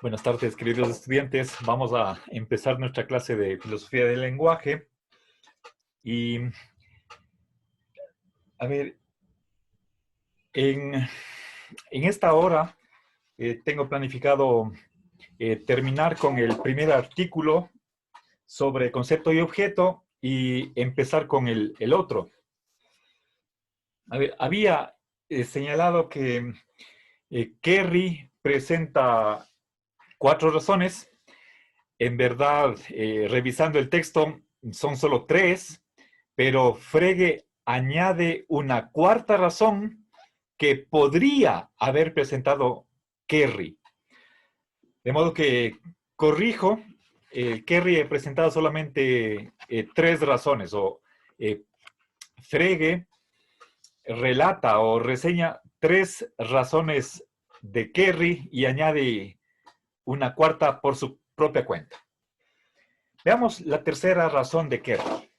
Buenas tardes, queridos estudiantes. Vamos a empezar nuestra clase de filosofía del lenguaje. Y, a ver, en esta hora tengo planificado terminar con el primer artículo sobre concepto y objeto y empezar con el otro. A ver, había señalado que Kerry presenta 4 razones. En verdad, revisando el texto, son solo 3, pero Frege añade una cuarta razón que podría haber presentado Kerry. De modo que corrijo, Kerry ha presentado solamente 3 razones, o Frege relata o reseña 3 razones de Kerry y añade una cuarta por su propia cuenta. Veamos la tercera razón de Kerry.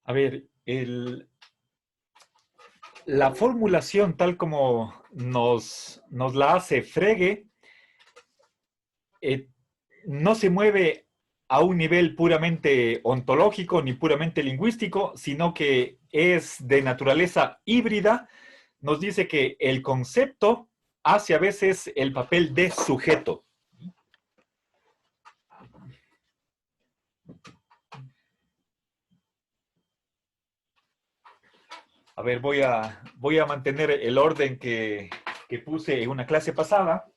A ver, la formulación tal como nos la hace Frege no se mueve a un nivel puramente ontológico ni puramente lingüístico, sino que es de naturaleza híbrida. Nos dice que el concepto hace a veces el papel de sujeto. A ver, voy a mantener el orden que puse en una clase pasada.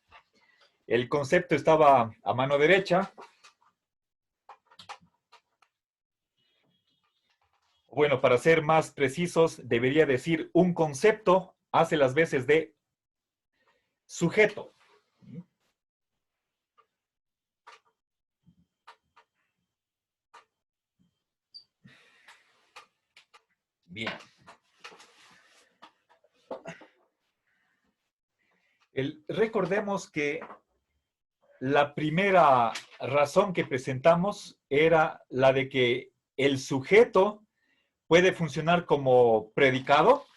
El concepto estaba a mano derecha. Bueno, para ser más precisos, debería decir un concepto hace las veces de sujeto. Bien. Recordemos que la primera razón que presentamos era la de que el sujeto puede funcionar como predicado.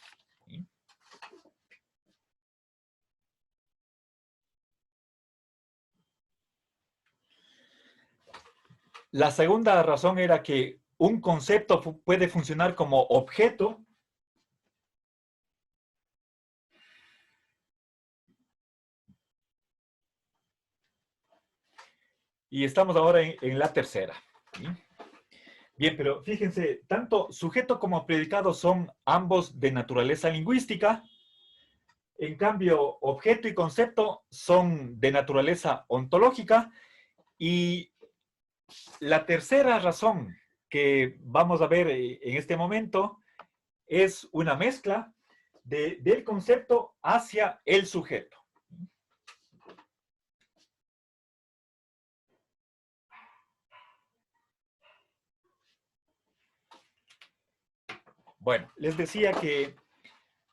La segunda razón era que un concepto puede funcionar como objeto. Y estamos ahora en la tercera. ¿Sí? Bien, pero fíjense, tanto sujeto como predicado son ambos de naturaleza lingüística. En cambio, objeto y concepto son de naturaleza ontológica. Y la tercera razón que vamos a ver en este momento es una mezcla del concepto hacia el sujeto. Bueno, les decía que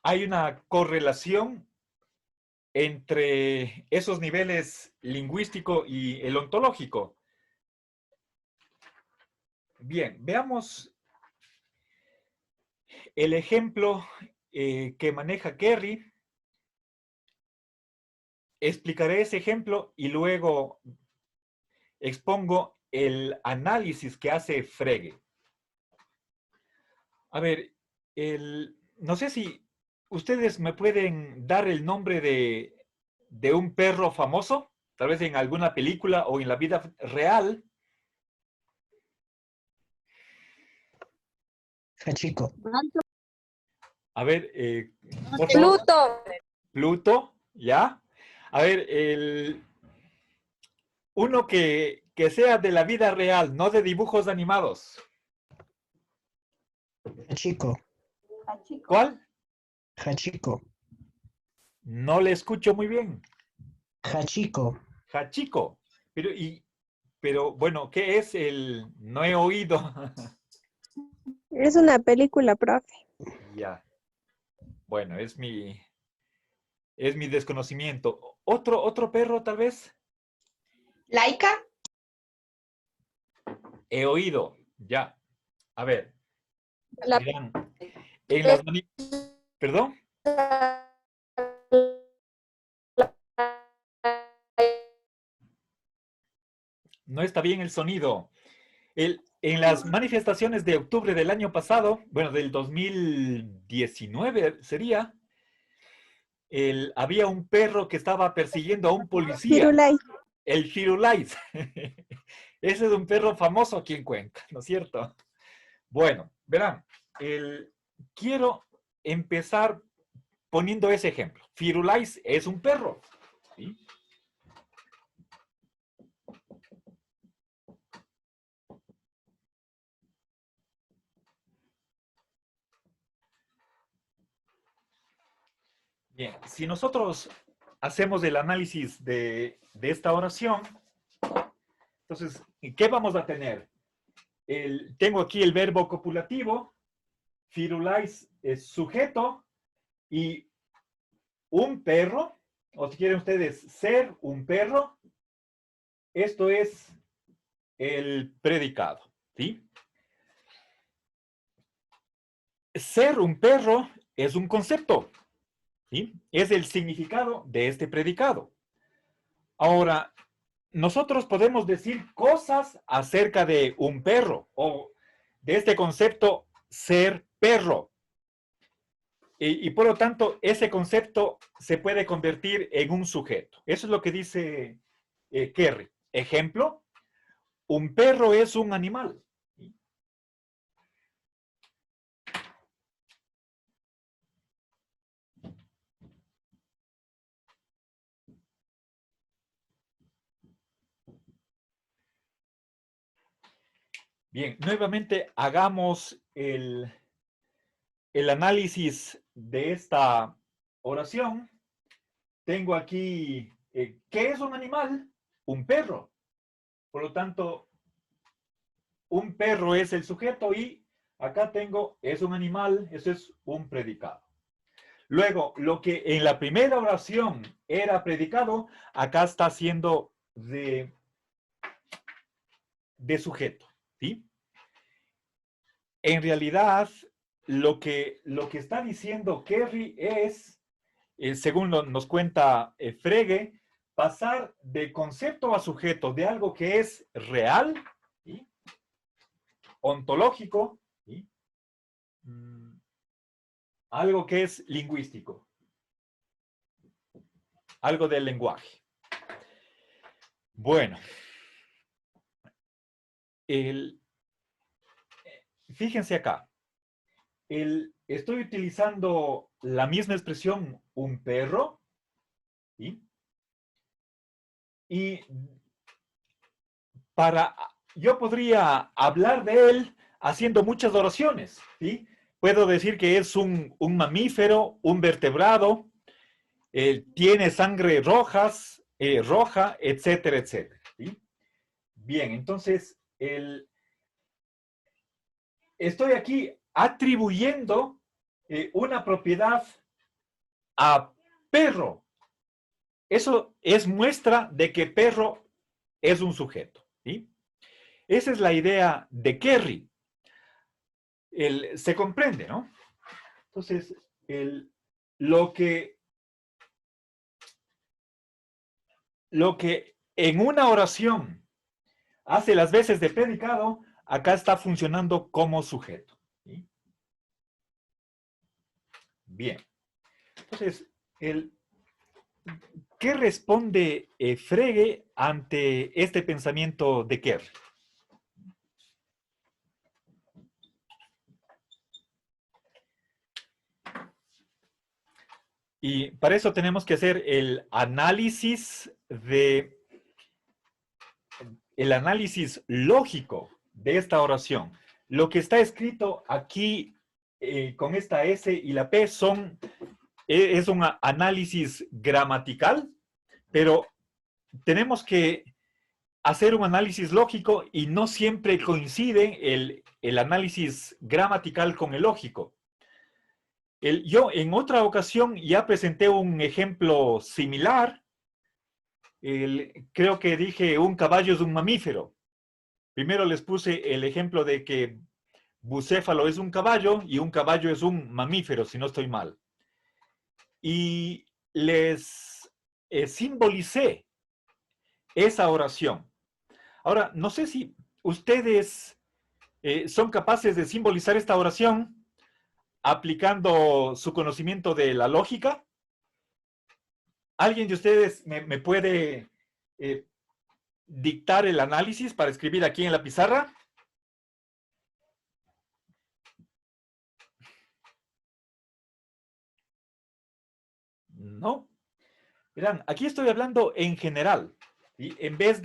hay una correlación entre esos niveles lingüístico y el ontológico. Bien, veamos el ejemplo que maneja Kerry. Explicaré ese ejemplo y luego expongo el análisis que hace Frege. A ver, no sé si ustedes me pueden dar el nombre de un perro famoso, tal vez en alguna película o en la vida real. Hachiko. A ver, por favor. Pluto. Pluto, ¿ya? A ver, uno que sea de la vida real, no de dibujos animados. Hachiko. ¿Cuál? Hachiko. No le escucho muy bien. Hachiko. Hachiko. Pero bueno, ¿qué es el...? No he oído. Es una película, profe. Ya. Bueno, es mi Es mi desconocimiento. ¿Otro perro, tal vez? Laika. He oído. Ya. A ver. La, Dirán, en las mani- ¿Perdón? No está bien el sonido. En las manifestaciones de octubre del año pasado, bueno, del 2019 sería, había un perro que estaba persiguiendo a un policía, Firulais. el Firulais. Ese es un perro famoso aquí en Cuenca, ¿no es cierto? Bueno, verán, quiero empezar poniendo ese ejemplo. Firulais es un perro, ¿sí? Bien, si nosotros hacemos el análisis de esta oración, entonces, ¿qué vamos a tener? Tengo aquí el verbo copulativo, firulais es sujeto, y un perro, o si quieren ustedes ser un perro, esto es el predicado, ¿sí? Ser un perro es un concepto, ¿sí? Es el significado de este predicado. Ahora, nosotros podemos decir cosas acerca de un perro o de este concepto ser perro. Y por lo tanto, ese concepto se puede convertir en un sujeto. Eso es lo que dice Kerry. Ejemplo, un perro es un animal. Bien, nuevamente hagamos el análisis de esta oración. Tengo aquí, ¿qué es un animal? Un perro. Por lo tanto, un perro es el sujeto y acá tengo, es un animal, eso es un predicado. Luego, lo que en la primera oración era predicado, acá está siendo de sujeto, ¿sí? En realidad, lo que está diciendo Kerry es, según nos cuenta Frege, pasar de concepto a sujeto de algo que es real, ¿sí? Ontológico, ¿sí? Algo que es lingüístico, algo del lenguaje. Bueno, fíjense acá, estoy utilizando la misma expresión, un perro, ¿sí? Y yo podría hablar de él haciendo muchas oraciones, ¿sí? Puedo decir que es un mamífero, un vertebrado, tiene sangre roja, etcétera, etcétera, ¿sí? Bien, entonces, estoy aquí atribuyendo una propiedad a perro. Eso es muestra de que perro es un sujeto, ¿sí? Esa es la idea de Kerry. Se comprende, ¿no? Entonces, lo que en una oración hace las veces de predicado, acá está funcionando como sujeto, ¿sí? Bien. Entonces, ¿qué responde Frege ante este pensamiento de Kerr? Y para eso tenemos que hacer el análisis lógico de esta oración. Lo que está escrito aquí con esta S y la P es un análisis gramatical, pero tenemos que hacer un análisis lógico y no siempre coincide el análisis gramatical con el lógico. Yo en otra ocasión ya presenté un ejemplo similar. Creo que dije un caballo es un mamífero. Primero les puse el ejemplo de que bucéfalo es un caballo y un caballo es un mamífero, si no estoy mal. Y les simbolicé esa oración. Ahora, no sé si ustedes son capaces de simbolizar esta oración aplicando su conocimiento de la lógica. ¿Alguien de ustedes me puede dictar el análisis para escribir aquí en la pizarra? No. Verán, aquí estoy hablando en general. ¿Sí? En vez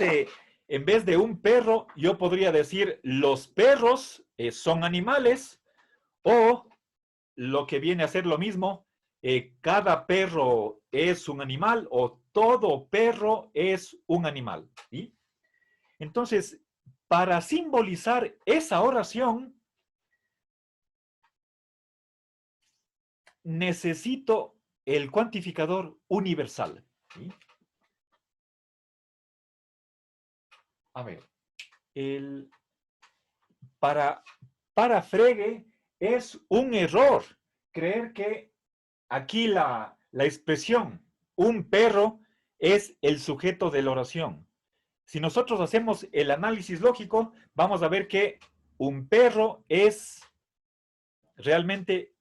de un perro, yo podría decir los perros son animales, o lo que viene a ser lo mismo, cada perro es un animal, o todo perro es un animal. ¿Sí? Entonces, para simbolizar esa oración, necesito el cuantificador universal. ¿Sí? A ver, para Frege es un error creer que aquí la expresión un perro es el sujeto de la oración. Si nosotros hacemos el análisis lógico, vamos a ver que un perro es realmente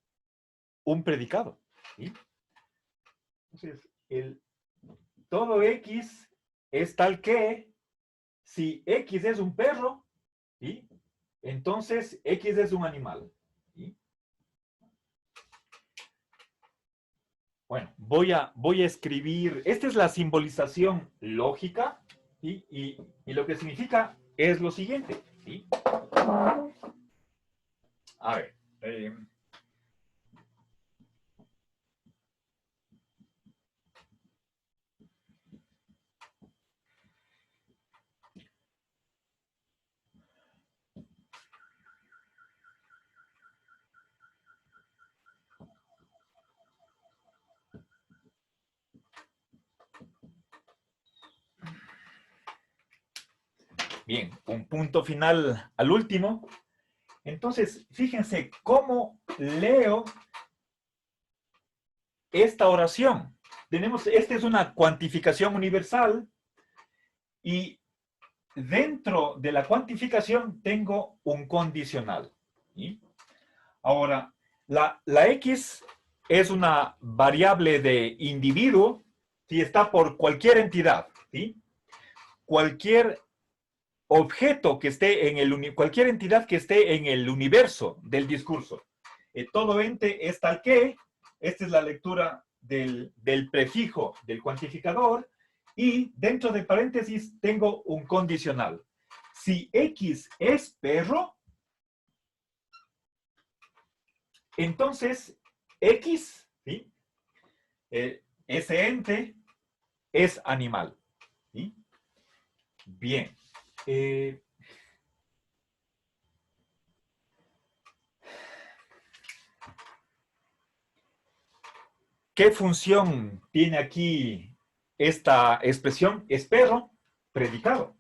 un predicado. ¿Sí? Entonces, todo X es tal que si X es un perro, ¿sí? Entonces X es un animal. ¿Sí? Bueno, voy a escribir, esta es la simbolización lógica, ¿sí? Y lo que significa es lo siguiente. ¿Sí? A ver. Bien, un punto final al último. Entonces, fíjense cómo leo esta oración. Esta es una cuantificación universal y dentro de la cuantificación tengo un condicional. ¿Sí? Ahora, la X es una variable de individuo si está por cualquier entidad. ¿Sí? Cualquier objeto que esté en cualquier entidad que esté en el universo del discurso. Todo ente es tal que, esta es la lectura del prefijo del cuantificador, y dentro de paréntesis tengo un condicional. Si X es perro, entonces X, ¿sí? Ese ente es animal. ¿Sí? Bien. ¿Qué función tiene aquí esta expresión? Es perro, predicado.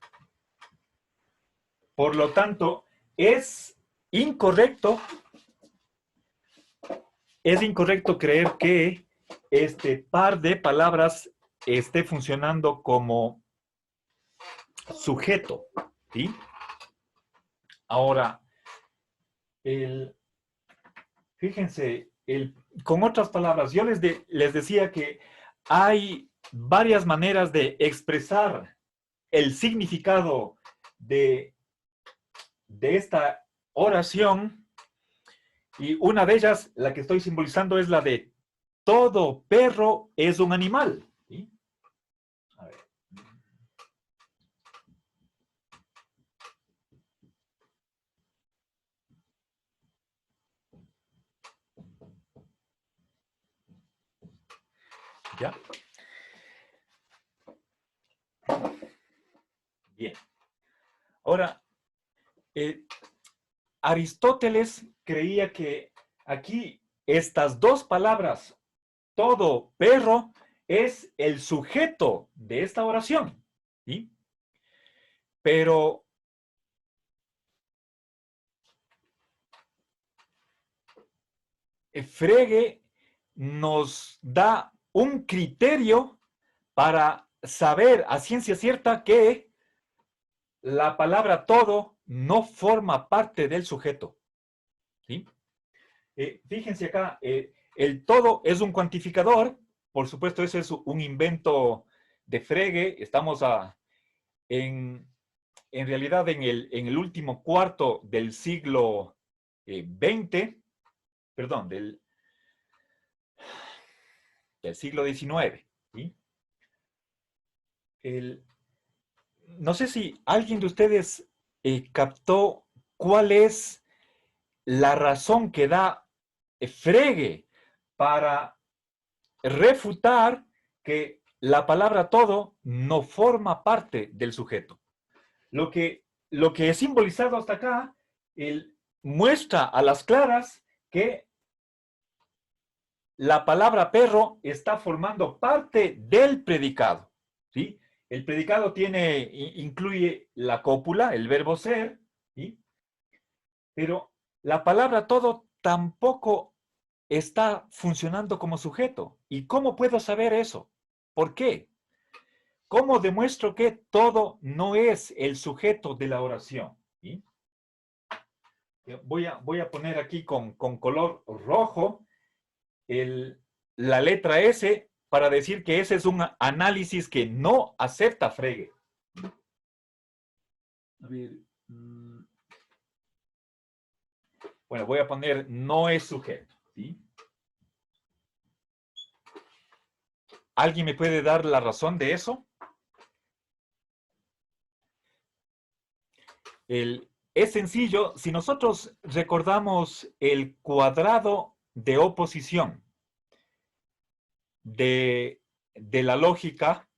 Por lo tanto, es incorrecto creer que este par de palabras esté funcionando como sujeto. ¿Sí? Ahora, fíjense, con otras palabras, yo les decía que hay varias maneras de expresar el significado de esta oración, y una de ellas, la que estoy simbolizando, es la de todo perro es un animal. ¿Sí? A ver. ¿Ya? Bien. Ahora, Aristóteles creía que aquí estas dos palabras, todo perro, es el sujeto de esta oración, ¿sí? Pero Frege nos da un criterio para saber a ciencia cierta que la palabra todo no forma parte del sujeto, ¿sí? Fíjense acá, el todo es un cuantificador. Por supuesto, ese es un invento de Frege. Estamos en realidad en el último cuarto del siglo XX, perdón, del siglo XIX, ¿sí? No sé si alguien de ustedes captó cuál es la razón que da Frege para refutar que la palabra todo no forma parte del sujeto. Lo que he simbolizado hasta acá, muestra a las claras que la palabra perro está formando parte del predicado, ¿sí? El predicado incluye la cópula, el verbo ser, ¿sí? Pero la palabra todo tampoco está funcionando como sujeto. ¿Y cómo puedo saber eso? ¿Por qué? ¿Cómo demuestro que todo no es el sujeto de la oración? ¿Sí? Voy a poner aquí con color rojo la letra S para decir que ese es un análisis que no acepta Frege. A ver. Bueno, voy a poner no es sujeto, ¿sí? ¿Alguien me puede dar la razón de eso? Es sencillo. Si nosotros recordamos el cuadrado de oposición de la lógica,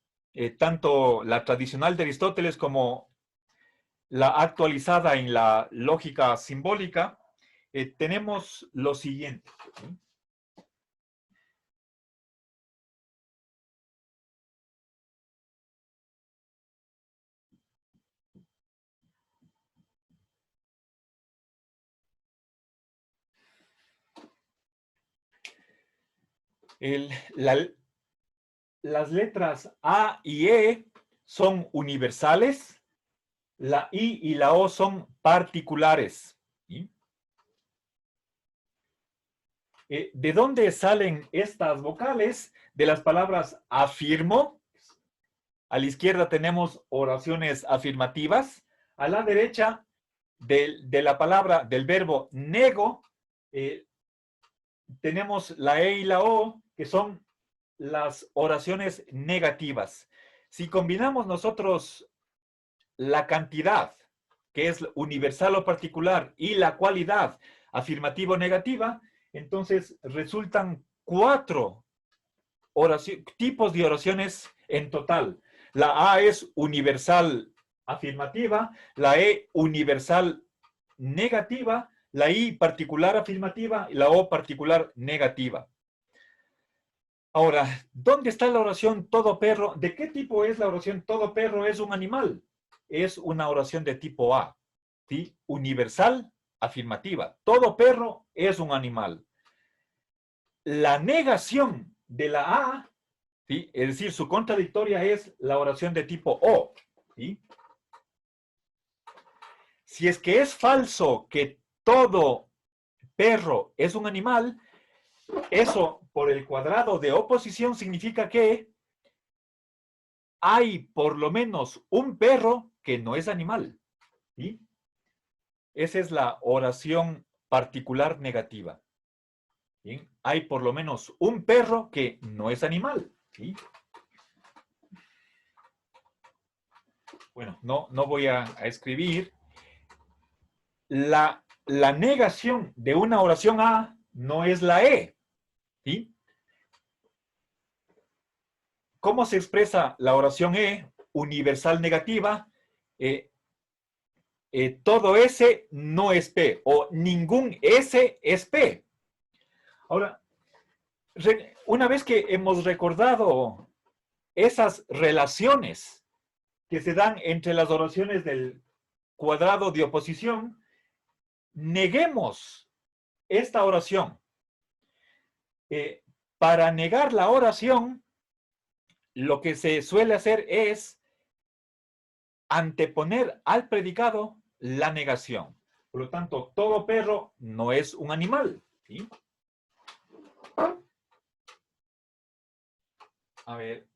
tanto la tradicional de Aristóteles como la actualizada en la lógica simbólica, tenemos lo siguiente, ¿sí? Las letras A y E son universales, la I y la O son particulares, ¿sí? ¿De dónde salen estas vocales? De las palabras afirmo. A la izquierda tenemos oraciones afirmativas. A la derecha de la palabra, del verbo nego, tenemos la E y la O, que son las oraciones negativas. Si combinamos nosotros la cantidad, que es universal o particular, y la cualidad, afirmativa o negativa, entonces resultan 4 tipos de oraciones en total. La A es universal afirmativa, la E universal negativa, la I particular afirmativa y la O particular negativa. Ahora, ¿dónde está la oración todo perro? ¿De qué tipo es la oración todo perro? Es un animal. Es una oración de tipo A, ¿sí? Universal afirmativa. Todo perro es un animal. La negación de la A, ¿sí? Es decir, su contradictoria es la oración de tipo O, ¿sí? Si es que es falso que todo perro es un animal, eso por el cuadrado de oposición significa que hay por lo menos un perro que no es animal, ¿sí? Esa es la oración particular negativa, ¿sí? Hay por lo menos un perro que no es animal, ¿sí? Bueno, no voy a escribir. La negación de una oración A no es la E, ¿sí? ¿Cómo se expresa la oración E? Universal negativa. Todo S no es P, o ningún S es P. Ahora, una vez que hemos recordado esas relaciones que se dan entre las oraciones del cuadrado de oposición, neguemos esta oración. Para negar la oración, lo que se suele hacer es anteponer al predicado la negación. Por lo tanto, todo perro no es un animal, ¿sí? A ver.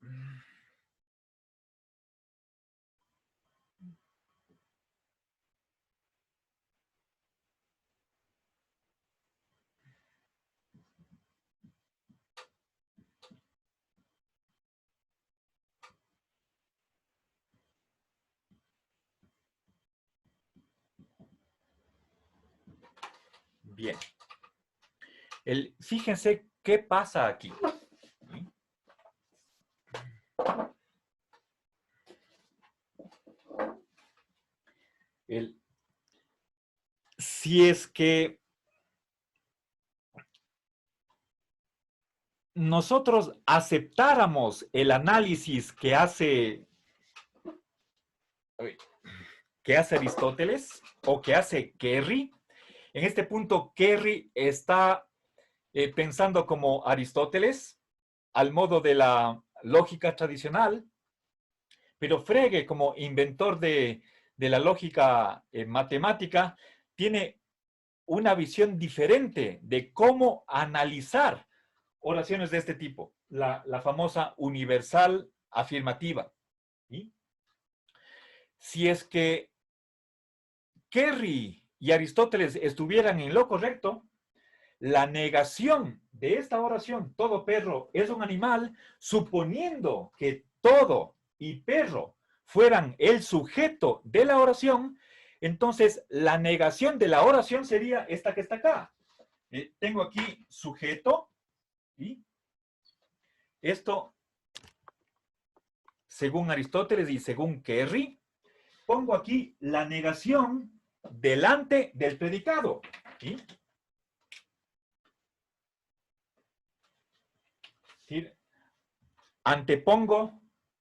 Bien. Fíjense qué pasa aquí. Si es que nosotros aceptáramos el análisis que hace Aristóteles o que hace Kerry, en este punto Kerry está pensando como Aristóteles, al modo de la lógica tradicional, pero Frege, como inventor de la lógica matemática, tiene una visión diferente de cómo analizar oraciones de este tipo, la famosa universal afirmativa. ¿Sí? Si es que Kerry y Aristóteles estuvieran en lo correcto, la negación de esta oración, todo perro es un animal, suponiendo que todo y perro fueran el sujeto de la oración, entonces la negación de la oración sería esta que está acá. Tengo aquí sujeto, ¿sí? Esto, según Aristóteles y según Kerry, pongo aquí la negación delante del predicado, ¿sí? ¿Sí? Antepongo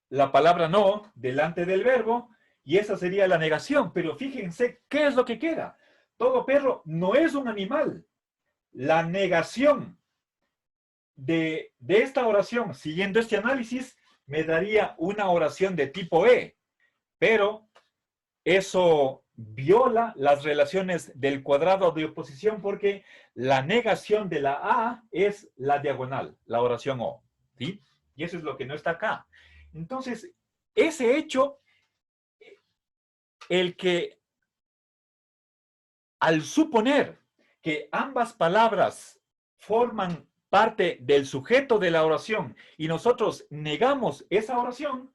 la palabra no delante del verbo y esa sería la negación. Pero fíjense qué es lo que queda. Todo perro no es un animal. La negación de esta oración, siguiendo este análisis, me daría una oración de tipo E. Pero eso viola las relaciones del cuadrado de oposición porque la negación de la A es la diagonal, la oración O, ¿sí? Y eso es lo que no está acá. Entonces, ese hecho, el que al suponer que ambas palabras forman parte del sujeto de la oración y nosotros negamos esa oración,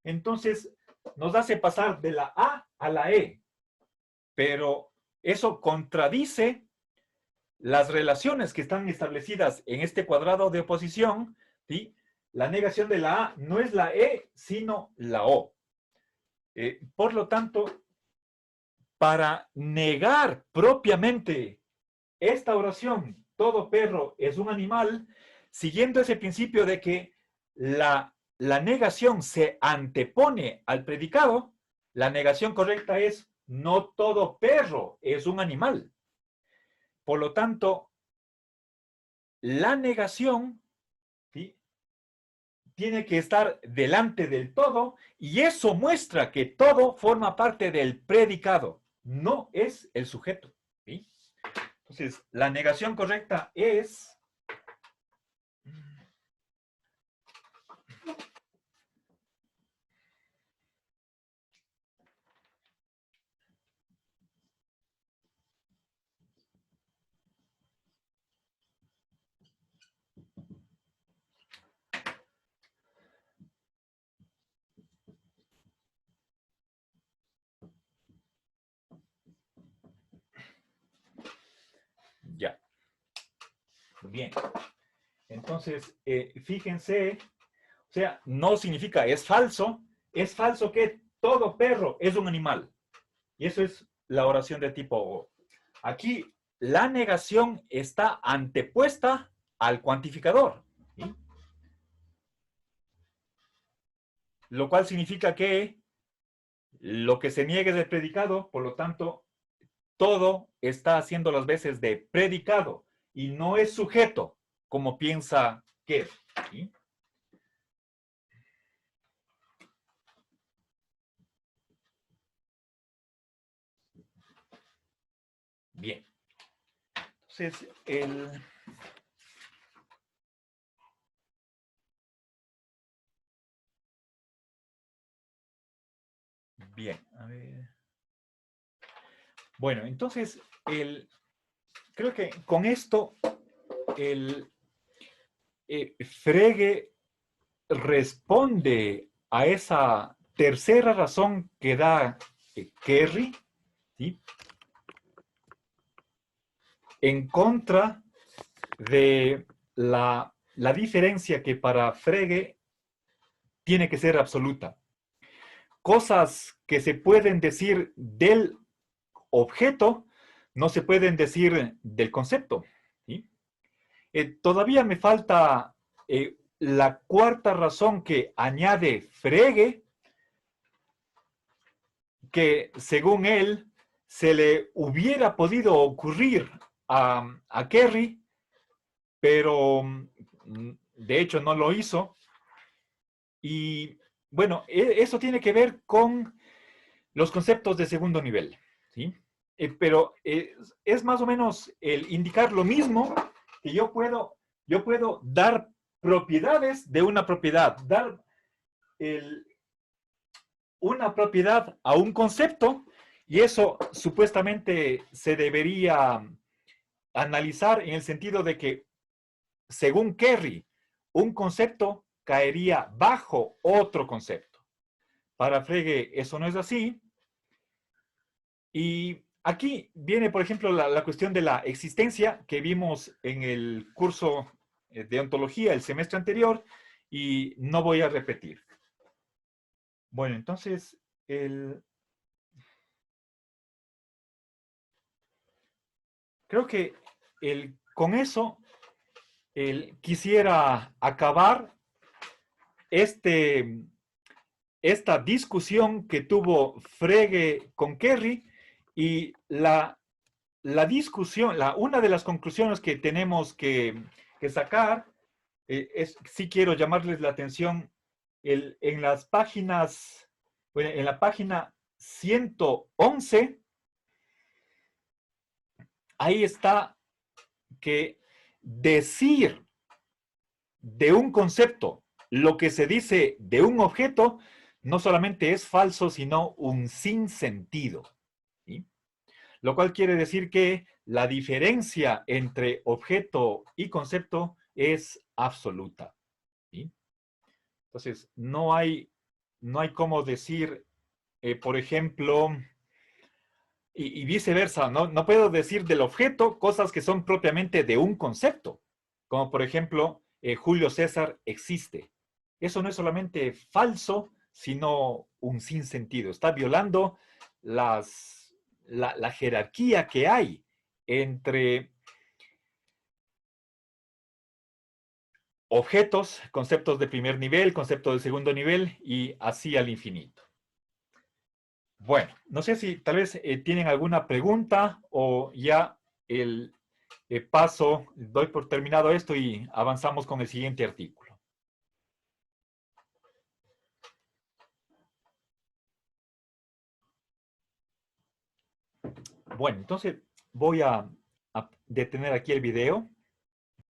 entonces nos hace pasar de la A a la E. Pero eso contradice las relaciones que están establecidas en este cuadrado de oposición, ¿sí? La negación de la A no es la E, sino la O. Por lo tanto, para negar propiamente esta oración, todo perro es un animal, siguiendo ese principio de que la negación se antepone al predicado, la negación correcta es no todo perro es un animal. Por lo tanto, la negación, ¿sí?, tiene que estar delante del todo y eso muestra que todo forma parte del predicado, no es el sujeto. ¿Sí? Entonces, la negación correcta es... Ya. Bien. Entonces, fíjense, o sea, no significa es falso que todo perro es un animal. Y eso es la oración de tipo O. Aquí la negación está antepuesta al cuantificador. ¿Sí? Lo cual significa que lo que se niega es el predicado, por lo tanto, todo está haciendo las veces de predicado y no es sujeto, como piensa que. ¿Sí? Bien. Entonces, bien, a ver. Bueno, entonces, creo que con esto, Frege responde a esa tercera razón que da Kerry, ¿sí? En contra de la diferencia que para Frege tiene que ser absoluta. Cosas que se pueden decir del objeto no se pueden decir del concepto. ¿Sí? Todavía me falta la cuarta razón que añade Frege, que según él se le hubiera podido ocurrir a Kerry, pero de hecho no lo hizo. Y bueno, eso tiene que ver con los conceptos de segundo nivel, ¿sí? Pero es más o menos el indicar lo mismo que yo puedo dar propiedades de una propiedad, dar una propiedad a un concepto, y eso supuestamente se debería analizar en el sentido de que, según Kerry, un concepto caería bajo otro concepto. Para Frege eso no es así. Y aquí viene, por ejemplo, la cuestión de la existencia que vimos en el curso de ontología el semestre anterior, y no voy a repetir. Bueno, entonces, creo que con eso quisiera acabar esta discusión que tuvo Frege con Kerry, y la discusión, una de las conclusiones que tenemos que sacar, sí quiero llamarles la atención, en las páginas, bueno, en la página 111, ahí está que decir de un concepto lo que se dice de un objeto no solamente es falso, sino un sinsentido. ¿Sí? Lo cual quiere decir que la diferencia entre objeto y concepto es absoluta. ¿Sí? Entonces, no hay cómo decir, por ejemplo, y viceversa, no puedo decir del objeto cosas que son propiamente de un concepto, como por ejemplo, Julio César existe. Eso no es solamente falso, sino un sinsentido. Está violando la jerarquía que hay entre objetos, conceptos de primer nivel, conceptos de segundo nivel, y así al infinito. Bueno, no sé si tal vez tienen alguna pregunta, o ya el paso, doy por terminado esto y avanzamos con el siguiente artículo. Bueno, entonces voy a detener aquí el video.